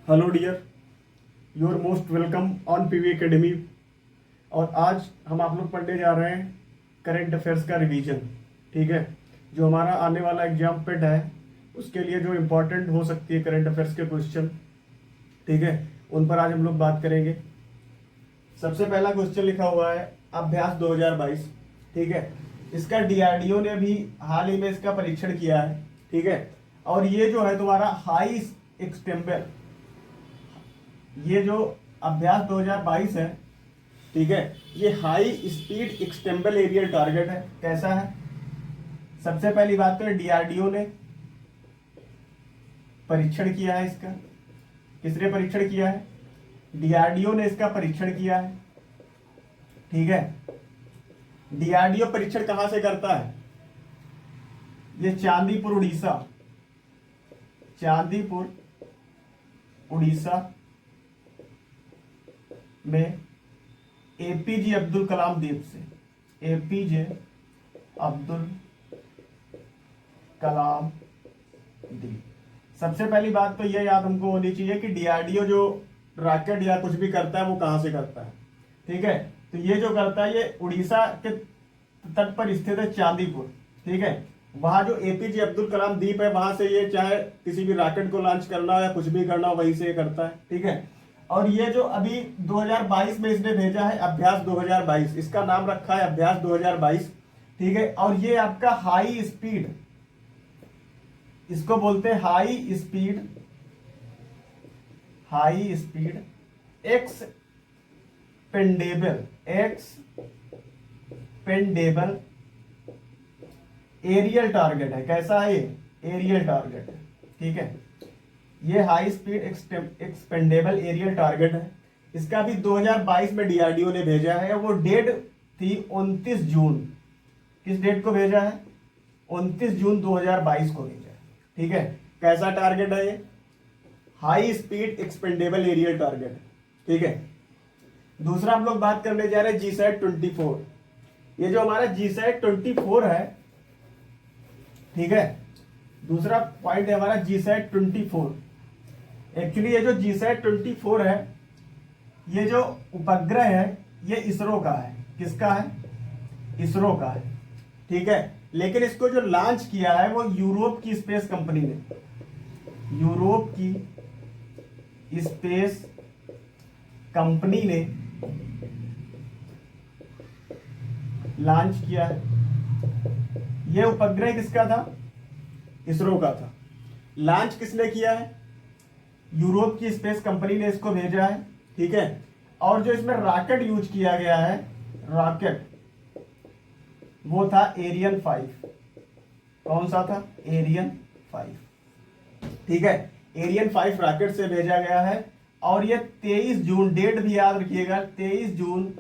Hello dear, you are most welcome on PV academy. और आज हम आप लोग पढ़ने जा रहे हैं करंट अफेयर्स का रिवीजन। ठीक है, जो हमारा आने वाला एग्जाम पेड है उसके लिए जो इम्पोर्टेंट हो सकती है करंट अफेयर्स के क्वेश्चन, ठीक है, उन पर आज हम लोग बात करेंगे। सबसे पहला क्वेश्चन लिखा हुआ है अभ्यास 2022। ठीक है, इसका डीआरडीओ ने भी हाल ही में इसका परीक्षण किया है। ठीक है, और ये जो है तुम्हारा हाई एक्सटेम्पल, ये जो अभ्यास 2022 है, ठीक है, ये हाई स्पीड एक्सटेम्पल एरियल टारगेट है। कैसा है? सबसे पहली बात तो डीआरडीओ ने परीक्षण किया है इसका। किसने परीक्षण किया है? डीआरडीओ ने इसका परीक्षण किया है। ठीक है, डीआरडीओ परीक्षण कहां से करता है? ये चांदीपुर उड़ीसा, चांदीपुर उड़ीसा में एपीजे अब्दुल कलाम द्वीप से, एपीजे अब्दुल कलाम द्वीप। सबसे पहली बात तो यह याद हमको होनी चाहिए कि डीआरडीओ जो रॉकेट या कुछ भी करता है वो कहां से करता है। ठीक है, तो ये जो करता है ये उड़ीसा के तट पर स्थित है चांदीपुर। ठीक है, वहां जो एपीजे अब्दुल कलाम द्वीप है वहां से ये चाहे किसी भी रॉकेट को लॉन्च करना हो या कुछ भी करना हो वहीं से ये करता है। ठीक है, और ये जो अभी 2022 में इसने भेजा है अभ्यास 2022, इसका नाम रखा है अभ्यास 2022। ठीक है, और ये आपका हाई स्पीड, इसको बोलते हैं high speed expendable aerial target है। कैसा है ये? एरियल टारगेट है। ठीक है, ये high speed expendable aerial target है। इसका भी 2022 में डीआरडीओ ने भेजा है। वो डेट थी 29 जून। किस डेट को भेजा है? 29 जून 2022 को भेजा है। ठीक है, कैसा टारगेट है ये? High speed expendable aerial target. ठीक है, दूसरा हम लोग बात करने जा रहे हैं जीसैट 24। ये जो हमारा जीसैट 24 है, ठीक है, दूसरा पॉइंट है हमारा जीसैट 24। एक्चुअली ये जो जीसैट 24 है, ये जो उपग्रह है ये इसरो का है। किसका है? इसरो का है। ठीक है, लेकिन इसको जो लॉन्च किया है वो यूरोप की स्पेस कंपनी ने, यूरोप की स्पेस कंपनी ने लॉन्च किया है। ये उपग्रह किसका था? इसरो का था। लॉन्च किसने किया है? यूरोप की स्पेस कंपनी ने इसको भेजा है। ठीक है, और जो इसमें रॉकेट यूज किया गया है, रॉकेट वो था एरियन 5। कौन सा था? एरियन 5। ठीक है, एरियन 5 रॉकेट से भेजा गया है। और ये 23 जून, डेट भी याद रखिएगा, 23 जून।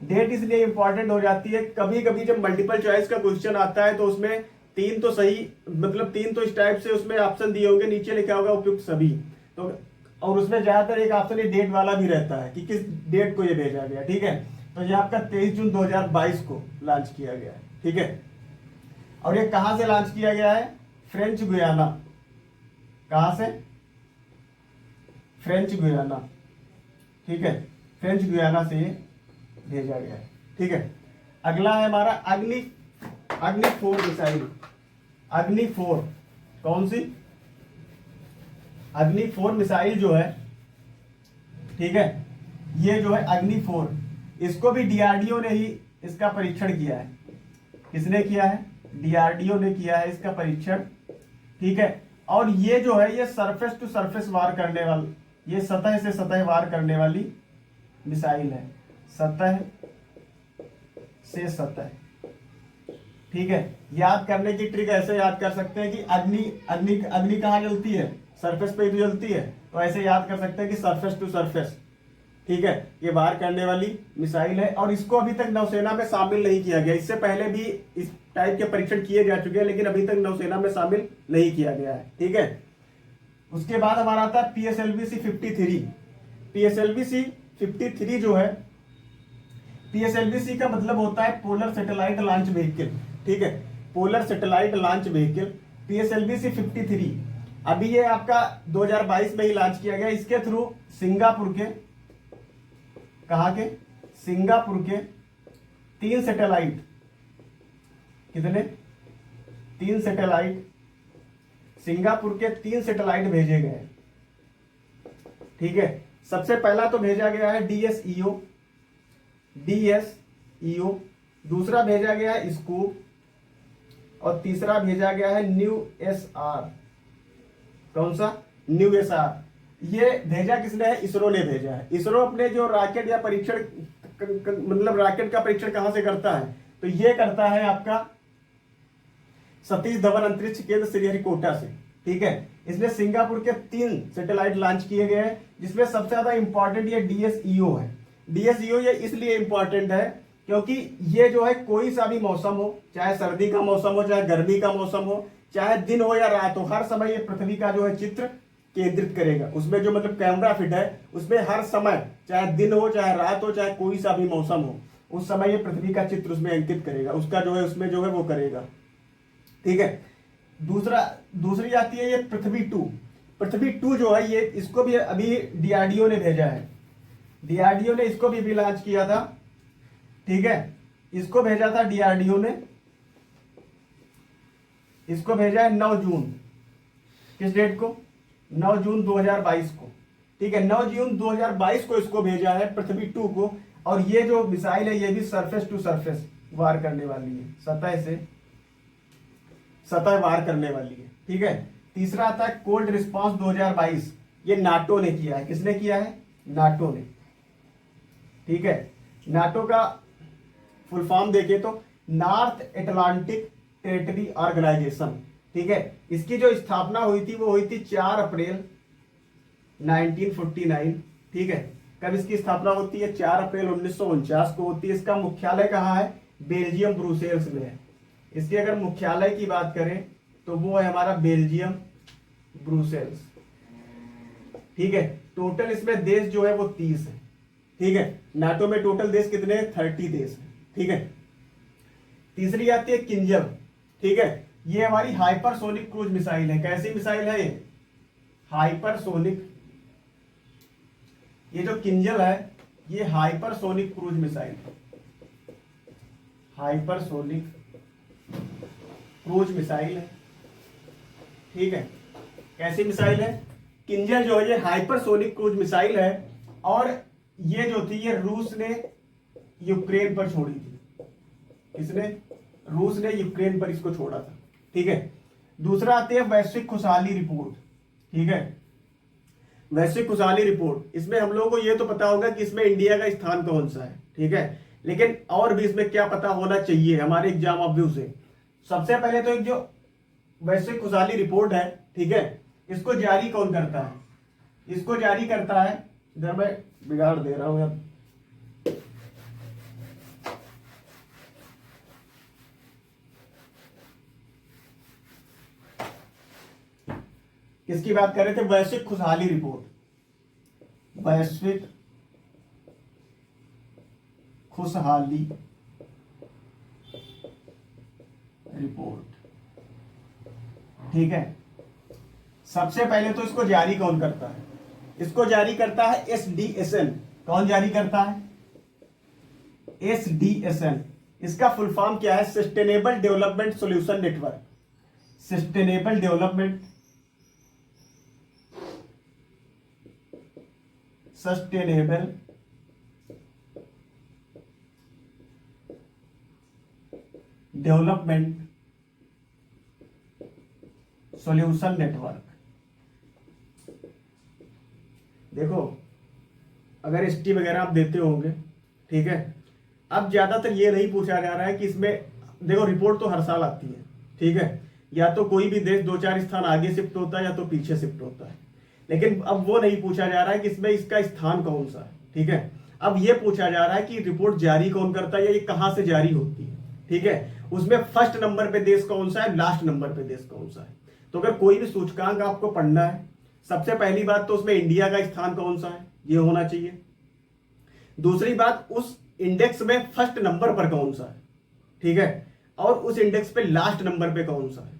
डेट इसलिए इंपॉर्टेंट हो जाती है, कभी कभी जब मल्टीपल चॉइस का क्वेश्चन आता है तो उसमें तीन तो सही, मतलब तीन तो इस टाइप से उसमें ऑप्शन दिए होंगे, नीचे लिखा होगा उपयुक्त सभी, तो और उसमें ज्यादातर एक ऑप्शन ये डेट वाला भी रहता है कि किस डेट को ये भेजा गया। ठीक है, तो ये आपका 23 जून 2022 को लॉन्च किया गया है। ठीक है, और ये कहां से लॉन्च किया गया है? French Guiana. कहां से? French Guiana. ठीक है, फ्रेंच गुयाना से ये भेजा गया है। ठीक है, अगला है हमारा अग्नि 4 मिसाइल। अग्नि 4 कौन सी? अग्नि 4 मिसाइल जो है, ठीक है, ये जो है अग्नि 4, इसको भी डीआरडीओ ने ही इसका परीक्षण किया है। किसने किया है? डीआरडीओ ने किया है इसका परीक्षण। ठीक है, और ये जो है ये सरफेस टू सरफेस वार करने वाली, ये सतह से सतह वार करने वाली मिसाइल है। सतह से सतह। ठीक है, याद करने की ट्रिक ऐसे याद कर सकते हैं कि अग्नि कहां जलती है? सरफेस पे ही तो जलती है, तो ऐसे याद कर सकते हैं कि सरफेस टू सरफेस। ठीक है, ये वार करने वाली मिसाइल है और इसको अभी तक नौसेना में शामिल नहीं किया गया। इससे पहले भी इस टाइप के परीक्षण किए जा चुके हैं लेकिन अभी तक नौसेना में शामिल नहीं किया गया है। ठीक है, उसके बाद हमारा आता है पीएसएलवी-सी 53। पीएसएलवी-सी 53 जो है, पीएसएलवी-सी का मतलब होता है पोलर सैटेलाइट लॉन्च व्हीकल। ठीक है, पोलर सैटेलाइट लॉन्च व्हीकल पीएसएलवी-सी 53। अभी ये आपका 2022 में ही लॉन्च किया गया। इसके थ्रू सिंगापुर के, कहाँ के, सिंगापुर के 3 सैटेलाइट, कितने, 3 सैटेलाइट, सिंगापुर के 3 सैटेलाइट भेजे गए। ठीक है, सबसे पहला तो भेजा गया है DSEO, दूसरा भेजा गया है स्कूप, और तीसरा भेजा गया है न्यू SR। कौन सा, न्यू SR। ये भेजा किसने है, इसरो ने भेजा है। इसरो अपने जो रॉकेट या परीक्षण, मतलब रॉकेट का परीक्षण कहां से करता है, तो ये करता है आपका सतीश धवन अंतरिक्ष केंद्र श्रीहरिकोटा से। ठीक है, इसमें सिंगापुर के 3 सैटेलाइट लॉन्च किए गए हैं, जिसमें सबसे ज्यादा इंपॉर्टेंट ये DSEO है। DSEO ये इसलिए इंपॉर्टेंट है क्योंकि ये जो है कोई सा भी मौसम हो, चाहे सर्दी का मौसम हो, चाहे गर्मी का मौसम हो, चाहे दिन हो या रात हो, हर समय ये पृथ्वी का जो है चित्र केंद्रित करेगा। उसमें जो मतलब कैमरा फिट है, उसमें हर समय, चाहे दिन हो, चाहे रात हो, चाहे कोई सा भी मौसम हो, उस समय ये पृथ्वी का चित्र उसमें अंकित करेगा, उसका जो है उसमें जो है वो करेगा। ठीक है, दूसरी आती है ये पृथ्वी 2। पृथ्वी 2 जो है ये, इसको भी अभी DRDO ने भेजा है। DRDO ने इसको भी लॉन्च किया था। ठीक है, इसको भेजा था DRDO ने, इसको भेजा है 9 जून, किस डेट को, 9 जून 2022 को। ठीक है, 9 जून 2022 को इसको भेजा है पृथ्वी 2 को। और ये जो मिसाइल है ये भी सरफेस टू सरफेस वार करने वाली है, सतह से सतह वार करने वाली है। ठीक है, तीसरा आता है कोल्ड रिस्पांस 2022। ये नाटो ने किया है। किसने किया है, नाटो ने। ठीक है, नाटो का फुल फॉर्म देखे तो नॉर्थ अटलांटिक टेरिटरी ऑर्गेनाइजेशन। ठीक है, इसकी जो स्थापना हुई थी वो हुई थी 4 अप्रैल 1949। ठीक है, कब इसकी स्थापना होती है, 4 अप्रैल 1949 को होती है। इसका मुख्यालय कहाँ है, बेल्जियम ब्रुसेल्स में है। इसके अगर मुख्यालय की बात करें तो वो है हमारा बेल्जियम ब्रुसेल्स। ठीक है, टोटल इसमें देश जो है वो 30 है। ठीक है, नाटो में टोटल देश कितने हैं, 30 देश है। ठीक है, तीसरी आती है किंजल। ठीक है, ये हमारी हाइपरसोनिक क्रूज मिसाइल है। कैसी मिसाइल है ये, हाइपरसोनिक। ये जो किंजल है ये हाइपरसोनिक क्रूज मिसाइल है, हाइपरसोनिक क्रूज मिसाइल है। ठीक है, कैसी मिसाइल है, किंजल जो है ये हाइपरसोनिक क्रूज मिसाइल है। और ये जो थी ये रूस ने यूक्रेन पर छोड़ी थी। किसने, रूस ने यूक्रेन पर इसको छोड़ा था। ठीक है, दूसरा आती है वैश्विक खुशहाली रिपोर्ट। ठीक है, वैश्विक खुशहाली रिपोर्ट, इसमें हम लोगों को ये तो पता होगा कि इसमें इंडिया का स्थान कौन सा है। ठीक है, लेकिन और भी इसमें क्या पता होना चाहिए हमारे एग्जाम ऑफ व्यू से। सबसे पहले तो एक जो वैश्विक खुशहाली रिपोर्ट है, ठीक है, इसको जारी कौन करता है, इसको जारी करता है, इधर मैं बिगाड़ दे रहा हूं यार, किसकी बात कर रहे थे, वैश्विक खुशहाली रिपोर्ट, वैश्विक खुशहाली रिपोर्ट। ठीक है, सबसे पहले तो इसको जारी कौन करता है, इसको जारी करता है SDSN। कौन जारी करता है, SDSN। इसका फुल फॉर्म क्या है, sustainable development solution network. Sustainable development solution network. देखो अगर ST वगैरह आप देते होंगे, ठीक है, अब ज्यादातर ये नहीं पूछा जा रहा है कि इसमें, देखो रिपोर्ट तो हर साल आती है, ठीक है, या तो कोई भी देश 2-4 स्थान आगे शिफ्ट होता है या तो पीछे शिफ्ट होता है, लेकिन अब वो नहीं पूछा जा रहा है कि इसमें इसका स्थान कौन सा है। ठीक है, अब ये पूछा जा रहा है कि रिपोर्ट जारी कौन करता है या ये कहां से जारी होती है। ठीक है, उसमें फर्स्ट नंबर पे देश कौन सा है, लास्ट नंबर पे देश कौन सा है। तो अगर कोई भी सूचकांक आपको पढ़ना है, सबसे पहली बात तो उसमें इंडिया का स्थान कौन सा है ये होना चाहिए। दूसरी बात, उस इंडेक्स में फर्स्ट नंबर पर कौन सा है, ठीक है, और उस इंडेक्स पे लास्ट नंबर पे कौन सा है,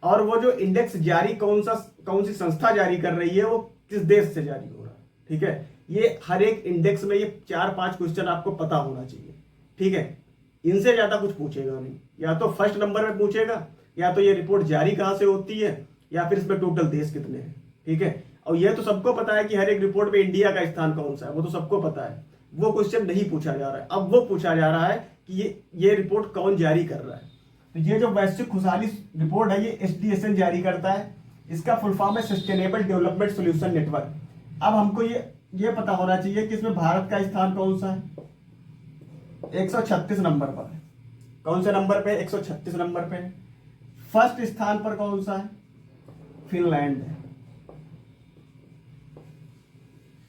और वो जो इंडेक्स जारी कौन सा कौन सी संस्था जारी कर रही है, वो किस देश से जारी हो रहा है। ठीक है, ये हर एक इंडेक्स में ये 4-5 क्वेश्चन आपको पता होना चाहिए। ठीक है, इनसे ज्यादा कुछ पूछेगा नहीं, या तो फर्स्ट नंबर में पूछेगा, या तो ये रिपोर्ट जारी कहां से होती है, या फिर इसमें टोटल देश कितने हैं। ठीक है, और ये तो सबको पता है कि हर एक रिपोर्ट में इंडिया का स्थान कौन सा है, वो तो सबको पता है। वो क्वेश्चन नहीं पूछा जा रहा है, अब वो पूछा जा रहा है कि ये रिपोर्ट कौन जारी कर रहा है। तो ये जो वैश्विक खुशहाली रिपोर्ट है, ये SDSN जारी करता है। इसका फुल फॉर्म है सस्टेनेबल डेवलपमेंट सोल्यूशन नेटवर्क। अब हमको ये पता होना चाहिए कि इसमें भारत का स्थान कौन सा है। 136 नंबर पर है। कौन से नंबर पे? 136 नंबर पे। फर्स्ट स्थान पर कौन सा है? फिनलैंड है।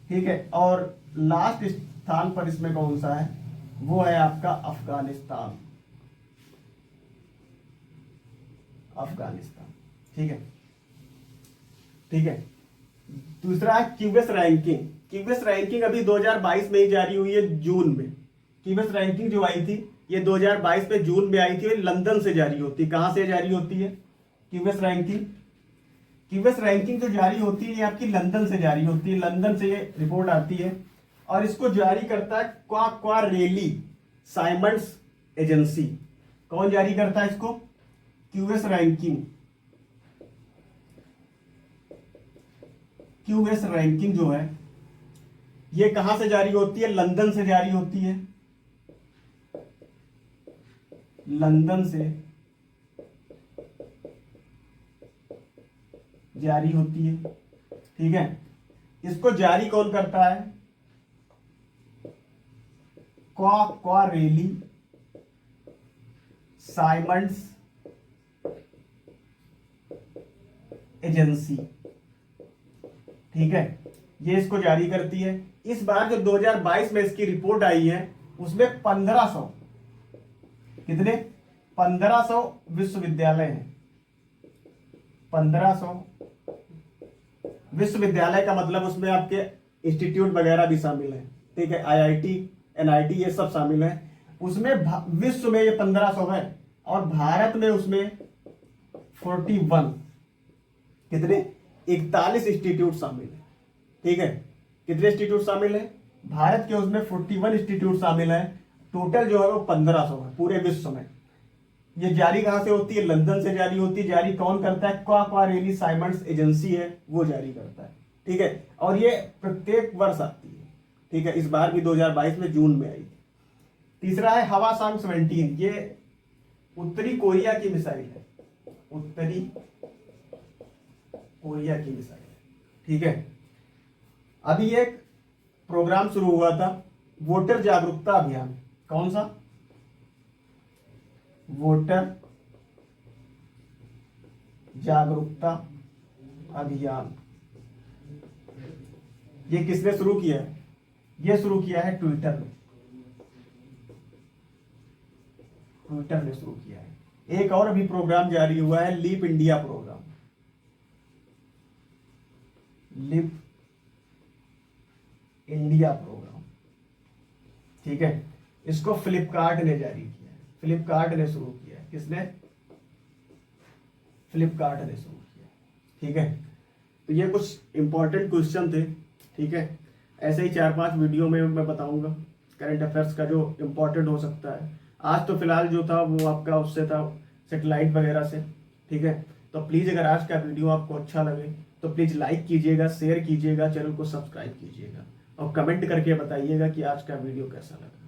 ठीक है, और लास्ट स्थान पर इसमें कौन सा है? वो है आपका अफगानिस्तान। अफगानिस्तान। ठीक है, ठीक है। दूसरा है क्यूएस रैंकिंग। क्यूएस रैंकिंग अभी 2022 में ही जारी हुई है, जून में। क्यूएस रैंकिंग जो आई थी ये 2022 में जून में आई थी, और लंदन से जारी होती है। कहां से जारी होती है क्यूएस रैंकिंग? क्यूएस रैंकिंग जो जारी होती है ये आपकी लंदन से जारी होती है। लंदन से ये रिपोर्ट आती है, और इसको जारी करता है क्वारेली साइमंड्स एजेंसी। कौन जारी करता है इसको? QS ranking. क्यूएस रैंकिंग जो है ये कहां से जारी होती है? लंदन से जारी होती है। लंदन से जारी होती है। ठीक है, इसको जारी कौन करता है? क्वारेली साइमंड्स एजेंसी। ठीक है, ये इसको जारी करती है। इस बार जो 2022 में इसकी रिपोर्ट आई है उसमें 1500 कितने 1500 विश्वविद्यालय हैं। 1500 विश्वविद्यालय का मतलब उसमें आपके इंस्टीट्यूट वगैरह भी शामिल है। ठीक है, IIT NIT ये सब शामिल है उसमें। विश्व में ये 1500 है, और भारत में उसमें 41 कितने 41 इंस्टीट्यूट शामिल है। ठीक है, कितने इंस्टीट्यूट शामिल है? भारत के उसमें 41 इंस्टीट्यूट शामिल है। टोटल जो है वो 1500 है पूरे विश्व में। ये जारी कहां से होती है? लंदन से जारी होती है। जारी कौन करता है? क्वारेली साइमंड्स एजेंसी है, वो जारी करता है। ठीक है, और ये प्रत्येक वर्ष आती है। ठीक है, इस बार भी 2022 में जून में आई थी। तीसरा है हवासांग 17। ये उत्तरी कोरिया की मिसाइल है। उत्तरी कोरिया की मिसाइल है। ठीक है, अभी एक प्रोग्राम शुरू हुआ था, वोटर जागरूकता अभियान। कौन सा? वोटर जागरूकता अभियान। ये किसने शुरू किया है? ये शुरू किया है ट्विटर ने। ट्विटर ने शुरू किया है। एक और अभी प्रोग्राम जारी हुआ है, leap India programme. Leap India programme. ठीक है, इसको फ्लिपकार्ट ने जारी किया है। फ्लिपकार्ट ने शुरू किया है। किसने? फ्लिपकार्ट ने शुरू किया। ठीक है, तो ये कुछ इंपॉर्टेंट क्वेश्चन थे। ठीक है, ऐसे ही 4-5 वीडियो में मैं बताऊंगा करंट अफेयर्स का जो इंपॉर्टेंट हो सकता है। आज तो फिलहाल जो था वो आपका उससे था सेटेलाइट वगैरह से। ठीक है, तो प्लीज़ अगर आज का वीडियो आपको अच्छा लगे तो प्लीज़ लाइक कीजिएगा, शेयर कीजिएगा, चैनल को सब्सक्राइब कीजिएगा, और कमेंट करके बताइएगा कि आज का वीडियो कैसा लगा।